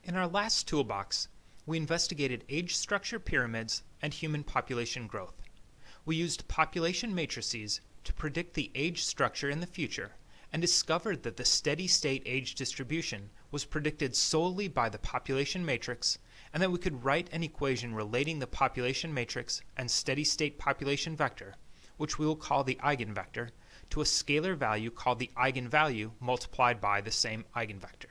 In our last toolbox, we investigated age structure pyramids and human population growth. We used population matrices to predict the age structure in the future and discovered that the steady-state age distribution was predicted solely by the population matrix, and that we could write an equation relating the population matrix and steady-state population vector, which we will call the eigenvector, to a scalar value called the eigenvalue multiplied by the same eigenvector.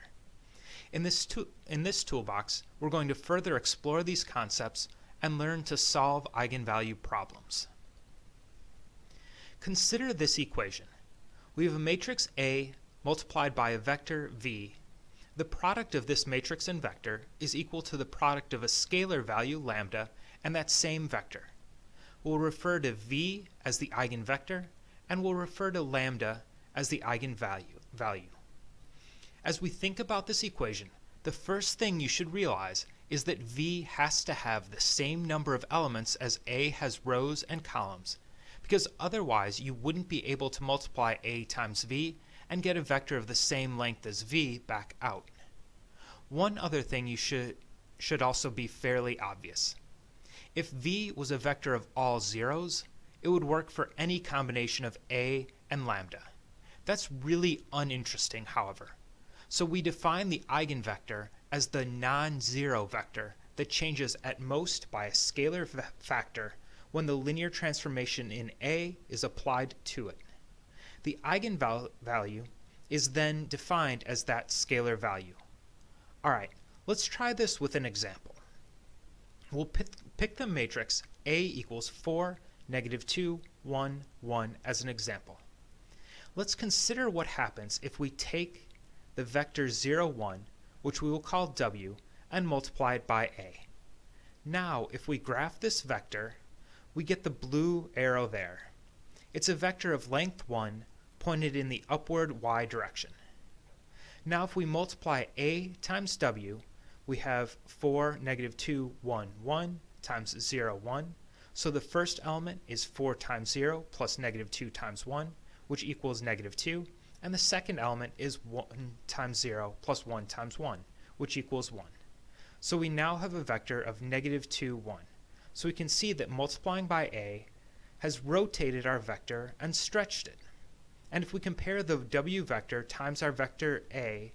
In this toolbox, we're going to further explore these concepts and learn to solve eigenvalue problems. Consider this equation. We have a matrix A multiplied by a vector V. The product of this matrix and vector is equal to the product of a scalar value lambda and that same vector. We'll refer to V as the eigenvector, and we'll refer to lambda as the eigenvalue. As we think about this equation, the first thing you should realize is that V has to have the same number of elements as A has rows and columns, because otherwise you wouldn't be able to multiply A times V and get a vector of the same length as V back out. One other thing you should also be fairly obvious. If V was a vector of all zeros, it would work for any combination of A and lambda. That's really uninteresting, however. So we define the eigenvector as the non-zero vector that changes at most by a scalar factor when the linear transformation in A is applied to it. The eigenvalue is then defined as that scalar value. Alright, let's try this with an example. We'll pick the matrix A equals 4, -2, 1, 1 as an example. Let's consider what happens if we take the vector 0, 1, which we will call W, and multiply it by A. Now, if we graph this vector, we get the blue arrow there. It's a vector of length 1 pointed in the upward y direction. Now, if we multiply A times W, we have 4, -2, 1, 1 times 0, 1. So the first element is 4 times 0 plus -2 times 1, which equals -2. And the second element is 1 times 0 plus 1 times 1, which equals 1. So we now have a vector of -2, 1. So we can see that multiplying by A has rotated our vector and stretched it. And if we compare the W vector times our vector A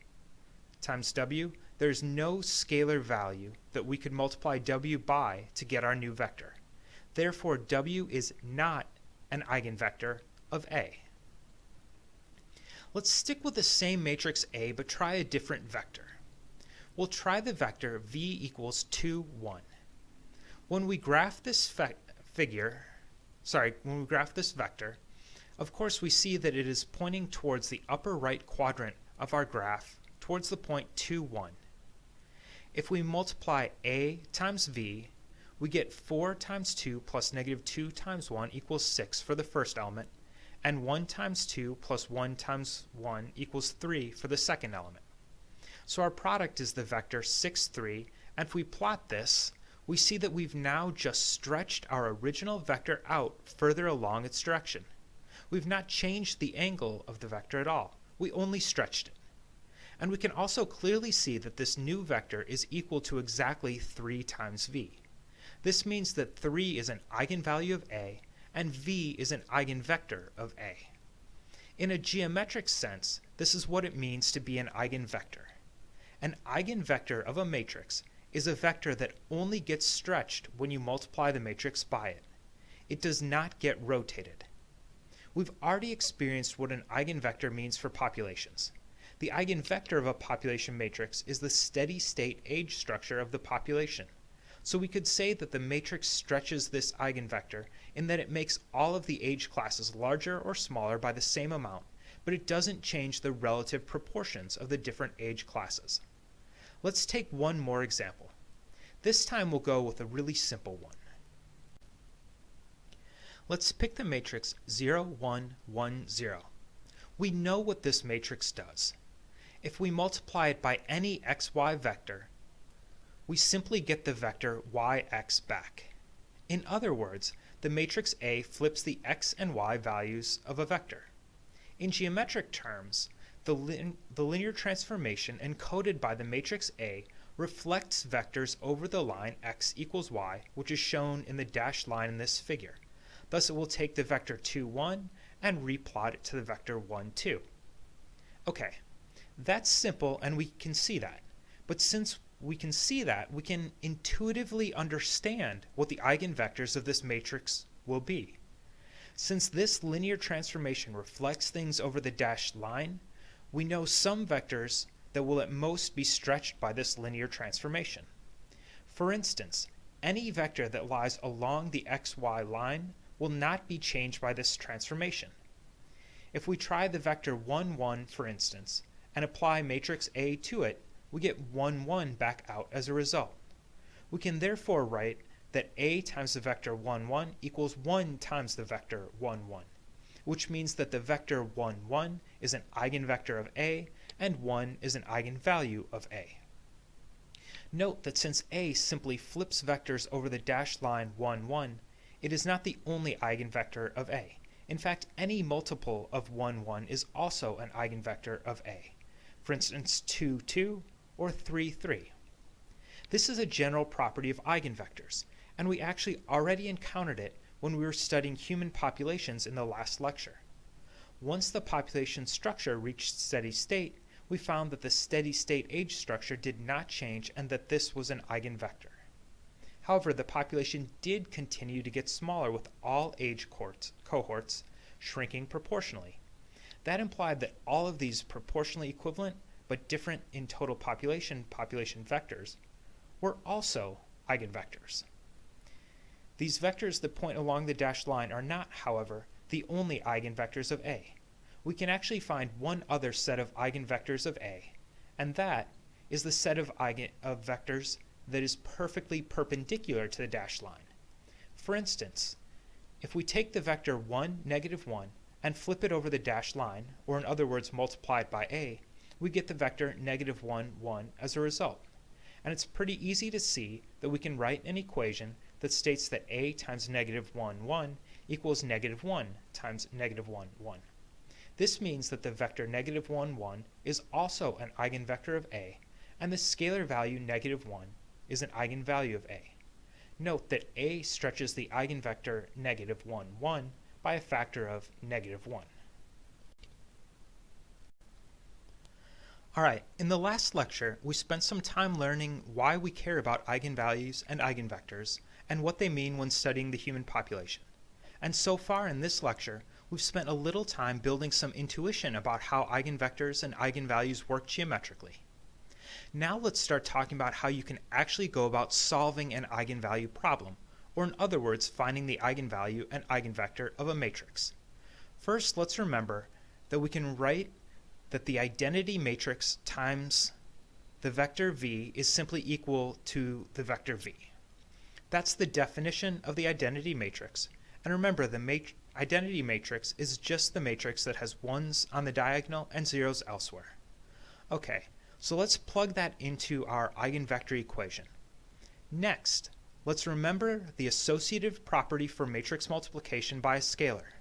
times W, there's no scalar value that we could multiply W by to get our new vector. Therefore, W is not an eigenvector of A. Let's stick with the same matrix A, but try a different vector. We'll try the vector V equals 2, 1. When we graph this vector, of course we see that it is pointing towards the upper right quadrant of our graph, towards the point 2, 1. If we multiply A times V, we get 4 times 2 plus -2 times 1 equals 6 for the first element, and 1 times 2 plus 1 times 1 equals 3 for the second element. So our product is the vector 6, 3, and if we plot this, we see that we've now just stretched our original vector out further along its direction. We've not changed the angle of the vector at all. We only stretched it. And we can also clearly see that this new vector is equal to exactly 3 times V. This means that 3 is an eigenvalue of A, and V is an eigenvector of A. In a geometric sense, this is what it means to be an eigenvector. An eigenvector of a matrix is a vector that only gets stretched when you multiply the matrix by it. It does not get rotated. We've already experienced what an eigenvector means for populations. The eigenvector of a population matrix is the steady-state age structure of the population. So we could say that the matrix stretches this eigenvector in that it makes all of the age classes larger or smaller by the same amount, but it doesn't change the relative proportions of the different age classes. Let's take one more example. This time we'll go with a really simple one. Let's pick the matrix 0, 1, 1, 0. We know what this matrix does. If we multiply it by any xy vector, we simply get the vector yx back. In other words, the matrix A flips the x and y values of a vector. In geometric terms, the linear transformation encoded by the matrix A reflects vectors over the line x equals y, which is shown in the dashed line in this figure. Thus it will take the vector 2, 1 and replot it to the vector 1, 2. Okay, that's simple and we can see that. But since we can see that, we can intuitively understand what the eigenvectors of this matrix will be. Since this linear transformation reflects things over the dashed line, we know some vectors that will at most be stretched by this linear transformation. For instance, any vector that lies along the xy line will not be changed by this transformation. If we try the vector 1, 1, for instance, and apply matrix A to it, we get 1, 1 back out as a result. We can therefore write that A times the vector 1, 1 equals 1 times the vector 1, 1, which means that the vector 1, 1 is an eigenvector of A and 1 is an eigenvalue of A. Note that since A simply flips vectors over the dashed line 1, 1, it is not the only eigenvector of A. In fact, any multiple of 1, 1 is also an eigenvector of A. For instance, 2, 2 or 3, 3. This is a general property of eigenvectors, and we actually already encountered it when we were studying human populations in the last lecture. Once the population structure reached steady state, we found that the steady state age structure did not change and that this was an eigenvector. However, the population did continue to get smaller with all age cohorts shrinking proportionally. That implied that all of these proportionally equivalent but different in total population vectors were also eigenvectors. These vectors that point along the dashed line are not, however, the only eigenvectors of A. We can actually find one other set of eigenvectors of A, and that is the set of vectors that is perfectly perpendicular to the dashed line. For instance, if we take the vector 1, negative 1, and flip it over the dashed line, or in other words multiply it by A, we get the vector negative 1, 1 as a result. And it's pretty easy to see that we can write an equation that states that A times negative 1, 1 equals negative 1 times negative 1, 1. This means that the vector negative 1, 1 is also an eigenvector of A, and the scalar value negative 1 is an eigenvalue of A. Note that A stretches the eigenvector negative 1, 1 by a factor of negative 1. Alright, in the last lecture, we spent some time learning why we care about eigenvalues and eigenvectors, and what they mean when studying the human population. And so far in this lecture, we've spent a little time building some intuition about how eigenvectors and eigenvalues work geometrically. Now let's start talking about how you can actually go about solving an eigenvalue problem, or in other words, finding the eigenvalue and eigenvector of a matrix. First, let's remember that we can write that the identity matrix times the vector v is simply equal to the vector v. That's the definition of the identity matrix. And remember, the identity matrix is just the matrix that has 1s on the diagonal and 0s elsewhere. Okay, so let's plug that into our eigenvector equation. Next, let's remember the associative property for matrix multiplication by a scalar.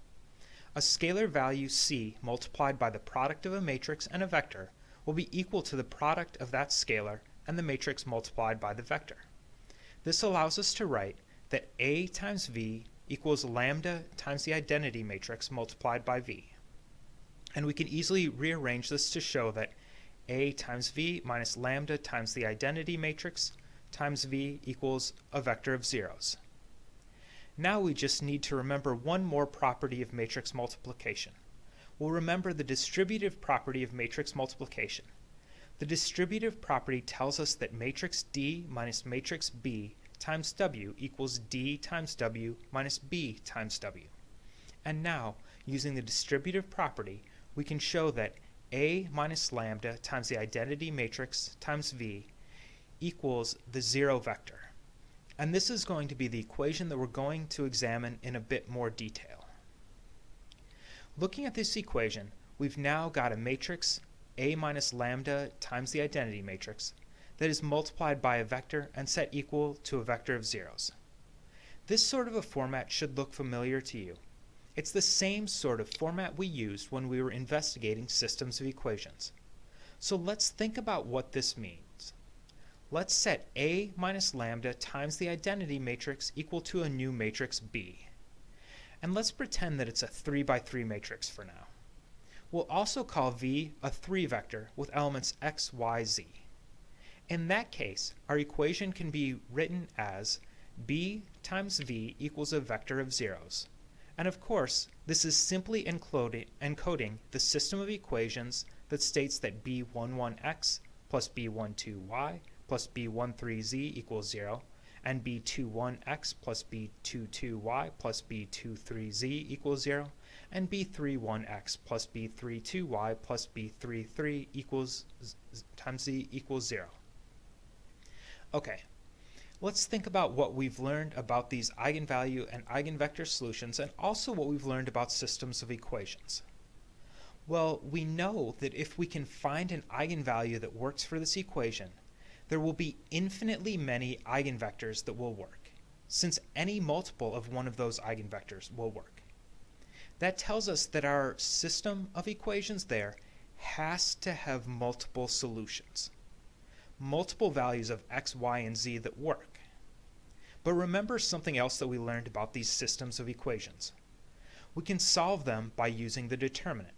A scalar value c multiplied by the product of a matrix and a vector will be equal to the product of that scalar and the matrix multiplied by the vector. This allows us to write that A times V equals lambda times the identity matrix multiplied by V. And we can easily rearrange this to show that A times V minus lambda times the identity matrix times V equals a vector of zeros. Now we just need to remember one more property of matrix multiplication. We'll remember the distributive property of matrix multiplication. The distributive property tells us that matrix D minus matrix B times W equals D times W minus B times W. And now, using the distributive property, we can show that A minus lambda times the identity matrix times V equals the 0 vector. And this is going to be the equation that we're going to examine in a bit more detail. Looking at this equation, we've now got a matrix A minus lambda times the identity matrix that is multiplied by a vector and set equal to a vector of zeros. This sort of a format should look familiar to you. It's the same sort of format we used when we were investigating systems of equations. So let's think about what this means. let's set A minus lambda times the identity matrix equal to a new matrix B. And let's pretend that it's a 3 by 3 matrix for now. We'll also call V a 3 vector with elements x, y, z. In that case, our equation can be written as B times V equals a vector of zeros. And of course, this is simply encoding the system of equations that states that B11x plus B12y plus B13z equals 0, and B21x plus B22y plus B23z equals 0, and B31x plus B32y plus B33 equals times z equals 0. Okay, let's think about what we've learned about these eigenvalue and eigenvector solutions, and also what we've learned about systems of equations. Well, we know that if we can find an eigenvalue that works for this equation, there will be infinitely many eigenvectors that will work, since any multiple of one of those eigenvectors will work. That tells us that our system of equations there has to have multiple solutions, multiple values of x, y, and z that work. But remember something else that we learned about these systems of equations. We can solve them by using the determinant,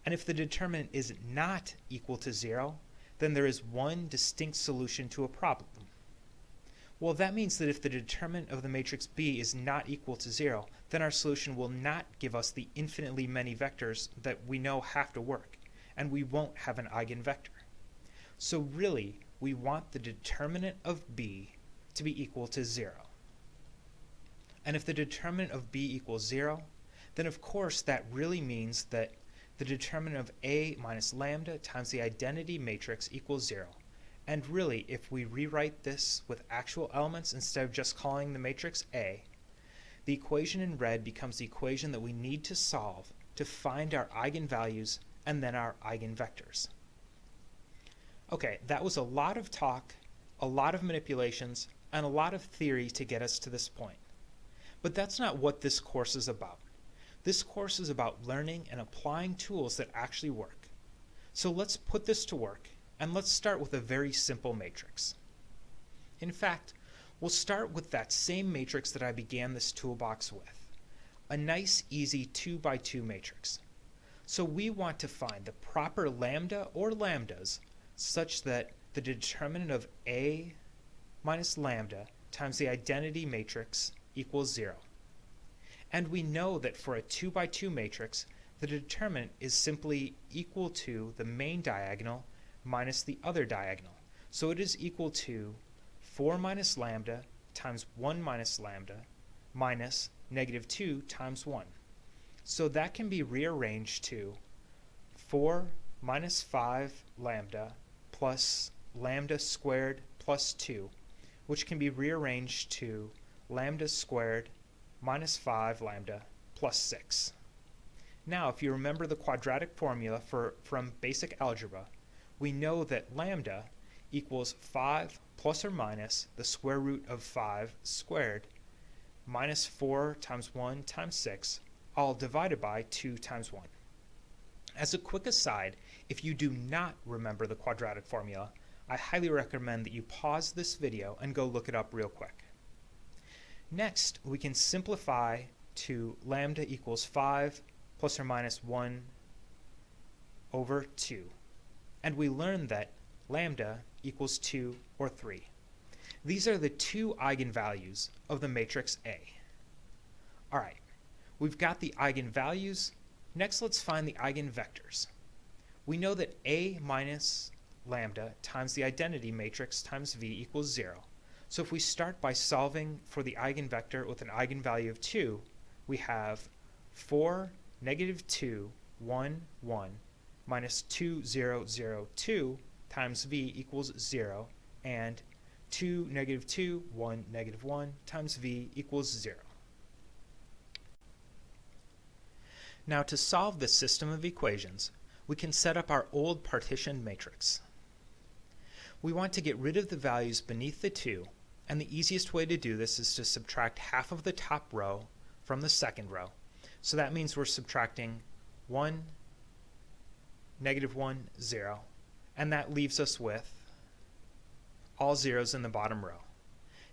and if the determinant is not equal to 0, then there is one distinct solution to a problem. Well, that means that if the determinant of the matrix B is not equal to 0, then our solution will not give us the infinitely many vectors that we know have to work, and we won't have an eigenvector. So really, we want the determinant of B to be equal to 0. And if the determinant of B equals 0, then of course that really means that the determinant of A minus lambda times the identity matrix equals 0. And really, if we rewrite this with actual elements instead of just calling the matrix A, the equation in red becomes the equation that we need to solve to find our eigenvalues and then our eigenvectors. Okay, that was a lot of talk, a lot of manipulations, and a lot of theory to get us to this point. But that's not what this course is about. This course is about learning and applying tools that actually work. So let's put this to work, and let's start with a very simple matrix. In fact, we'll start with that same matrix that I began this toolbox with, a nice, easy 2 by 2 matrix. So we want to find the proper lambda or lambdas such that the determinant of A minus lambda times the identity matrix equals 0. And we know that for a 2 by 2 matrix, the determinant is simply equal to the main diagonal minus the other diagonal. So it is equal to 4 minus lambda times 1 minus lambda minus negative 2 times 1. So that can be rearranged to 4 minus 5 lambda plus lambda squared plus 2, which can be rearranged to lambda squared minus 5 lambda plus 6. Now, if you remember the quadratic formula from basic algebra, we know that lambda equals 5 plus or minus the square root of 5 squared minus 4 times 1 times 6, all divided by 2 times 1. As a quick aside, if you do not remember the quadratic formula, I highly recommend that you pause this video and go look it up real quick. Next, we can simplify to lambda equals 5 plus or minus 1 over 2. And we learn that lambda equals 2 or 3. These are the two eigenvalues of the matrix A. Alright, we've got the eigenvalues. Next, let's find the eigenvectors. We know that A minus lambda times the identity matrix times V equals 0. So if we start by solving for the eigenvector with an eigenvalue of 2, we have 4, negative 2, 1, 1, minus 2, 0, 0, 2 times V equals 0, and 2, negative 2, 1, negative 1 times V equals 0. Now to solve this system of equations, we can set up our old partition matrix. We want to get rid of the values beneath the 2, and the easiest way to do this is to subtract half of the top row from the second row. So that means we're subtracting 1, negative 1, 0, and that leaves us with all zeros in the bottom row.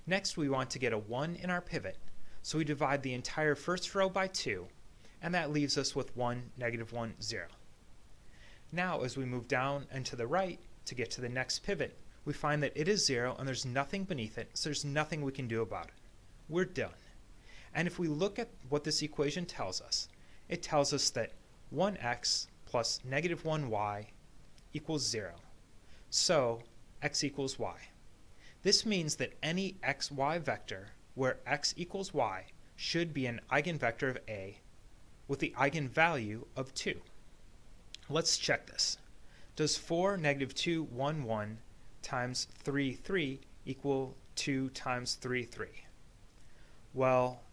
Next, we want to get a 1 in our pivot, so we divide the entire first row by 2, and that leaves us with 1, -1, 0. Now, as we move down and to the right to get to the next pivot, we find that it is 0 and there's nothing beneath it, so there's nothing we can do about it. We're done. And if we look at what this equation tells us, it tells us that 1x plus -1y equals 0. So, x equals y. This means that any xy vector where x equals y should be an eigenvector of A with the eigenvalue of 2. Let's check this. Does 4, -2, 1, 1 times 3, 3 equal 2 times 3, 3? Well,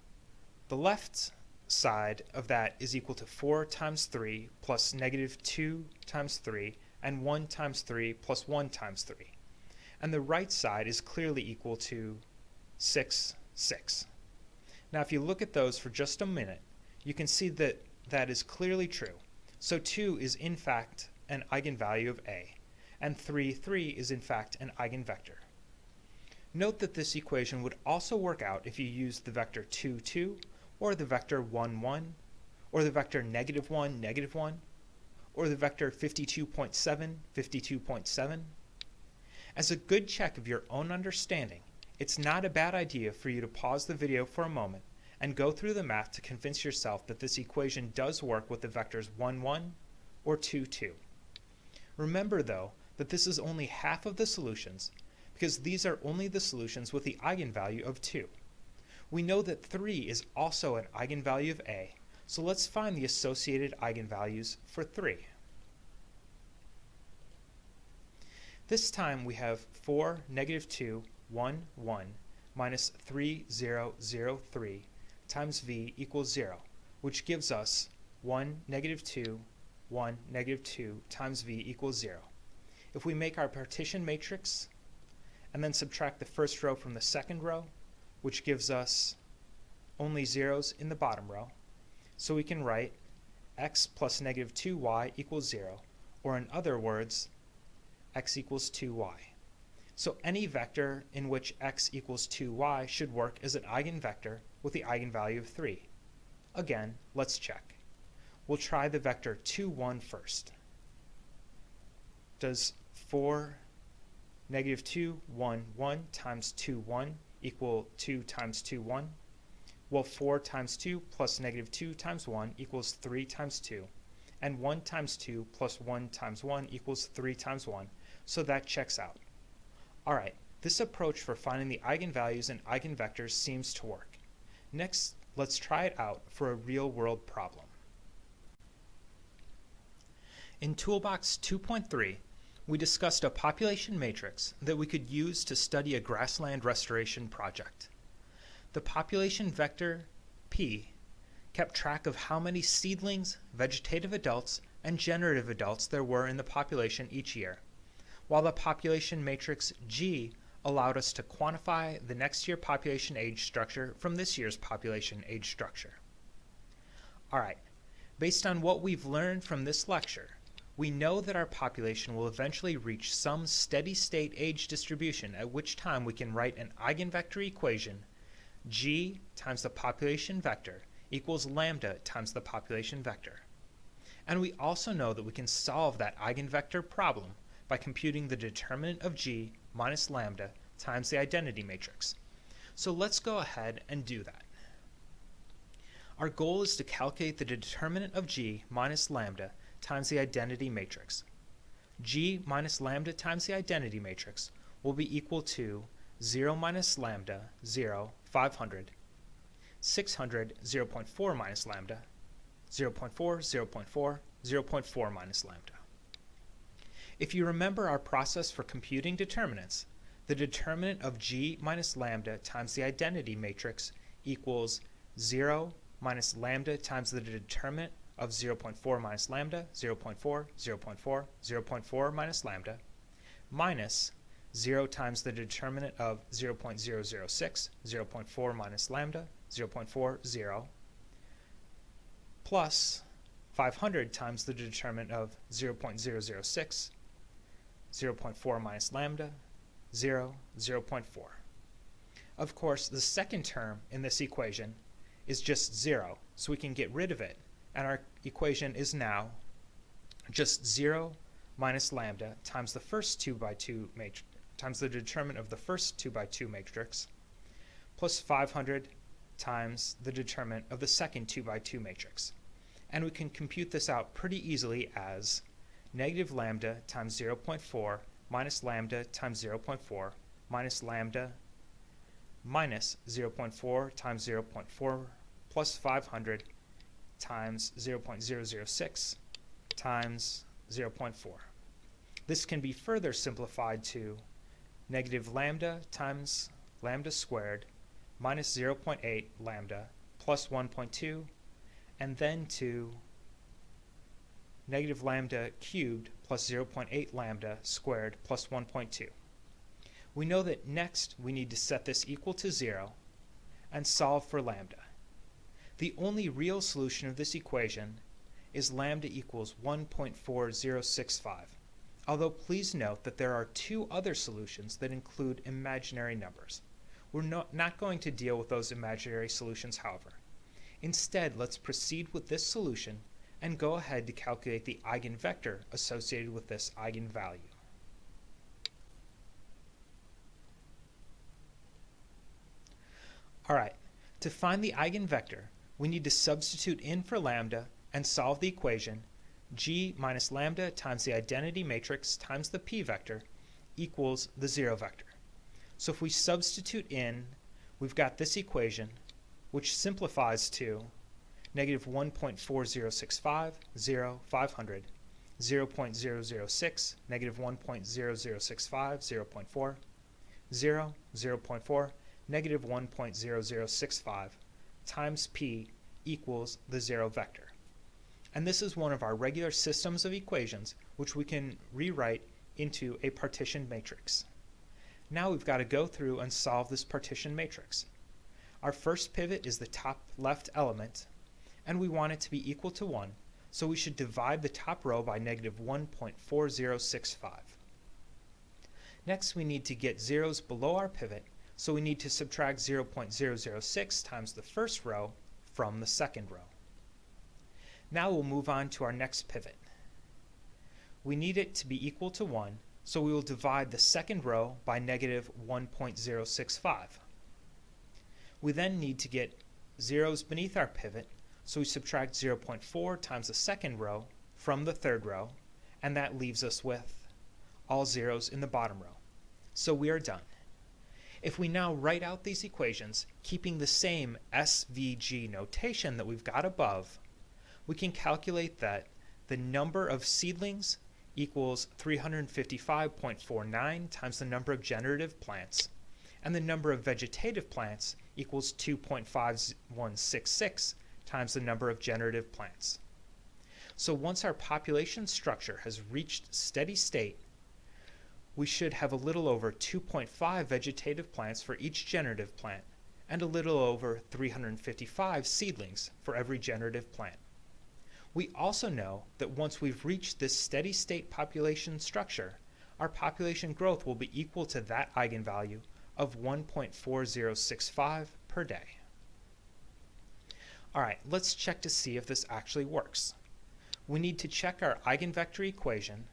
the left side of that is equal to 4 times 3 plus -2 times 3 and 1 times 3 plus 1 times 3. And the right side is clearly equal to 6, 6. Now if you look at those for just a minute, you can see that that is clearly true. So 2 is in fact an eigenvalue of A, and 3, 3 is in fact an eigenvector. Note that this equation would also work out if you used the vector 2, 2, or the vector 1, 1, or the vector -1, -1, or the vector 52.7, 52.7. As a good check of your own understanding, it's not a bad idea for you to pause the video for a moment and go through the math to convince yourself that this equation does work with the vectors 1, 1 or 2, 2. Remember though that this is only half of the solutions because these are only the solutions with the eigenvalue of 2. We know that 3 is also an eigenvalue of A, so let's find the associated eigenvalues for 3. This time we have 4, -2, 1, 1 minus 3, 0, 0, 3 times v equals 0, which gives us 1, -2, 1, -2 times v equals 0. If we make our partition matrix and then subtract the first row from the second row, which gives us only zeros in the bottom row, so we can write x plus -2y equals 0, or in other words, x equals 2y. So any vector in which x equals 2y should work as an eigenvector with the eigenvalue of 3. Again, let's check. We'll try the vector 2, 1 first. Does 4, -2, 1, 1 times 2, 1 equal 2 times 2, 1? Well, 4 times 2 plus -2 times 1 equals 3 times 2. And 1 times 2 plus 1 times 1 equals 3 times 1. So that checks out. Alright, this approach for finding the eigenvalues and eigenvectors seems to work. Next, let's try it out for a real-world problem. In Toolbox 2.3, we discussed a population matrix that we could use to study a grassland restoration project. The population vector, P, kept track of how many seedlings, vegetative adults, and generative adults there were in the population each year, while the population matrix, G, allowed us to quantify the next year population age structure from this year's population age structure. Alright, based on what we've learned from this lecture, we know that our population will eventually reach some steady state age distribution at which time we can write an eigenvector equation G times the population vector equals lambda times the population vector. And we also know that we can solve that eigenvector problem by computing the determinant of G minus lambda times the identity matrix. So let's go ahead and do that. Our goal is to calculate the determinant of G minus lambda times the identity matrix. G minus lambda times the identity matrix will be equal to 0 minus lambda, 0, 500, 600, 0.4 minus lambda, 0.4, 0.4, 0.4 minus lambda. If you remember our process for computing determinants, the determinant of G minus lambda times the identity matrix equals 0 minus lambda times the determinant of 0.4 minus lambda, 0.4, 0.4, 0.4 minus lambda, minus 0 times the determinant of 0.006, 0.4 minus lambda, 0.4, 0, plus 500 times the determinant of 0.006, 0.4 minus lambda, 0, 0.4. Of course, the second term in this equation is just 0, so we can get rid of it, and our equation is now just 0 minus lambda times the first 2 by 2 matrix times the determinant of the first 2 by 2 matrix plus 500 times the determinant of the second 2 by 2 matrix. And we can compute this out pretty easily as negative lambda times 0.4 minus lambda times 0.4 minus lambda minus 0.4 times 0.4 plus 500 times 0.006 times 0.4. This can be further simplified to negative lambda times lambda squared minus 0.8 lambda plus 1.2, and then to negative lambda cubed plus 0.8 lambda squared plus 1.2. We know that next we need to set this equal to 0 and solve for lambda. The only real solution of this equation is lambda equals 1.4065, although please note that there are two other solutions that include imaginary numbers. We're not going to deal with those imaginary solutions, however. Instead, let's proceed with this solution and go ahead to calculate the eigenvector associated with this eigenvalue. Alright, to find the eigenvector, we need to substitute in for lambda and solve the equation g minus lambda times the identity matrix times the p-vector equals the 0 vector. So if we substitute in, we've got this equation, which simplifies to negative 1.4065, 0, 500, 0.006, negative 1.0065, 0.4, 0, 0.4, negative 1.0065 times p equals the 0 vector. And this is one of our regular systems of equations which we can rewrite into a partition matrix. Now we've got to go through and solve this partition matrix. Our first pivot is the top left element, and we want it to be equal to 1, so we should divide the top row by negative 1.4065. Next we need to get zeros below our pivot, so we need to subtract 0.006 times the first row from the second row. Now we'll move on to our next pivot. We need it to be equal to 1, so we will divide the second row by negative 1.065. We then need to get zeros beneath our pivot, so we subtract 0.4 times the second row from the third row, and that leaves us with all zeros in the bottom row. So we are done. If we now write out these equations, keeping the same SVG notation that we've got above, we can calculate that the number of seedlings equals 355.49 times the number of generative plants, and the number of vegetative plants equals 2.5166 times the number of generative plants. So once our population structure has reached steady state, we should have a little over 2.5 vegetative plants for each generative plant, and a little over 355 seedlings for every generative plant. We also know that once we've reached this steady state population structure, our population growth will be equal to that eigenvalue of 1.4065 per day. Alright, let's check to see if this actually works. We need to check our eigenvector equation,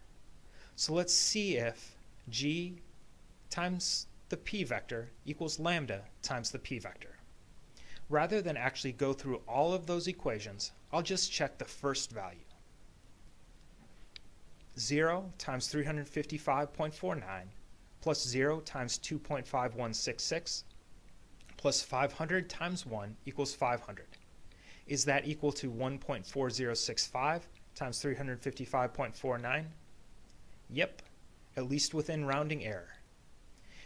so let's see if g times the p-vector equals lambda times the p-vector. Rather than actually go through all of those equations, I'll just check the first value. 0 times 355.49 plus 0 times 2.5166 plus 500 times 1 equals 500. Is that equal to 1.4065 times 355.49? Yep, at least within rounding error.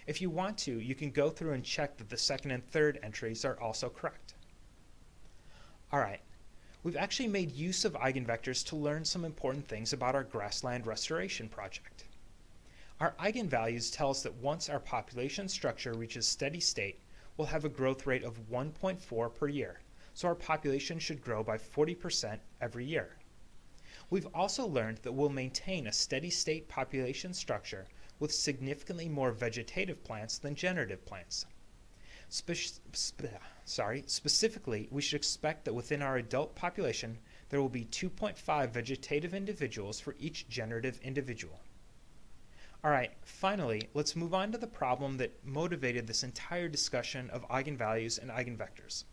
If you want to, you can go through and check that the second and third entries are also correct. Alright, we've actually made use of eigenvectors to learn some important things about our grassland restoration project. Our eigenvalues tell us that once our population structure reaches steady state, we'll have a growth rate of 1.4 per year, so our population should grow by 40% every year. We've also learned that we'll maintain a steady state population structure with significantly more vegetative plants than generative plants. Specifically, we should expect that within our adult population, there will be 2.5 vegetative individuals for each generative individual. Alright, finally, let's move on to the problem that motivated this entire discussion of eigenvalues and eigenvectors.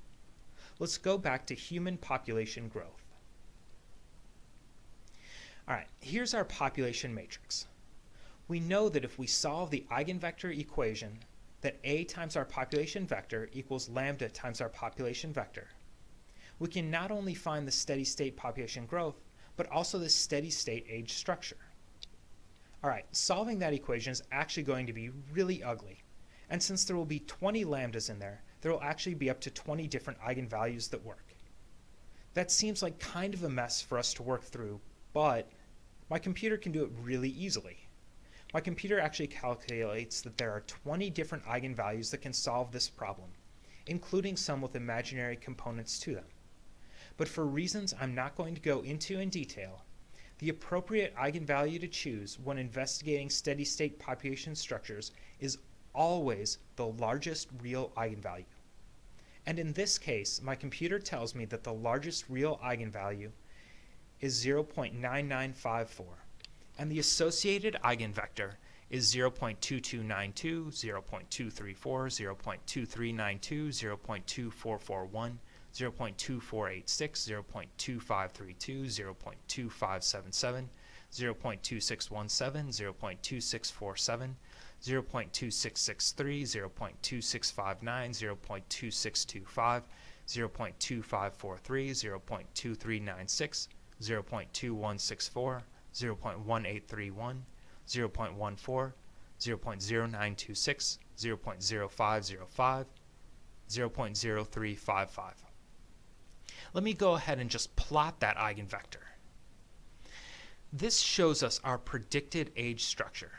Let's go back to human population growth. Alright, here's our population matrix. We know that if we solve the eigenvector equation, that A times our population vector equals lambda times our population vector, we can not only find the steady state population growth, but also the steady state age structure. Alright, solving that equation is actually going to be really ugly. And since there will be 20 lambdas in there will actually be up to 20 different eigenvalues that work. That seems like kind of a mess for us to work through, but my computer can do it really easily. My computer actually calculates that there are 20 different eigenvalues that can solve this problem, including some with imaginary components to them. But for reasons I'm not going to go into in detail, the appropriate eigenvalue to choose when investigating steady-state population structures is always the largest real eigenvalue. And in this case, my computer tells me that the largest real eigenvalue is 0.9954, and the associated eigenvector is 0.2292, 0.234, 0.2392, 0.2441, 0.2486, 0.2532, 0.2577, 0.2617, 0.2647, 0.2663, 0.2659, 0.2625, 0.2543, 0.2396, 0.2164, 0.1831, 0.14, 0.0926, 0.0505, 0.0355. Let me go ahead and just plot that eigenvector. This shows us our predicted age structure.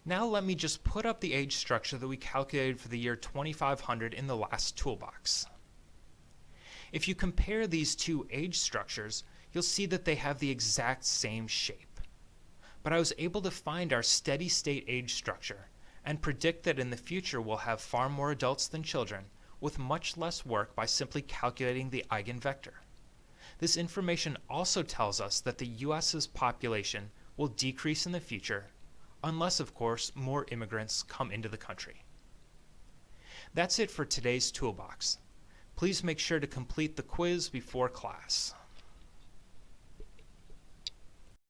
Now let me just put up the age structure that we calculated for the year 2500 in the last toolbox. If you compare these two age structures, you'll see that they have the exact same shape. But I was able to find our steady state age structure and predict that in the future we'll have far more adults than children, with much less work by simply calculating the eigenvector. This information also tells us that the US's population will decrease in the future, unless of course more immigrants come into the country. That's it for today's toolbox. Please make sure to complete the quiz before class.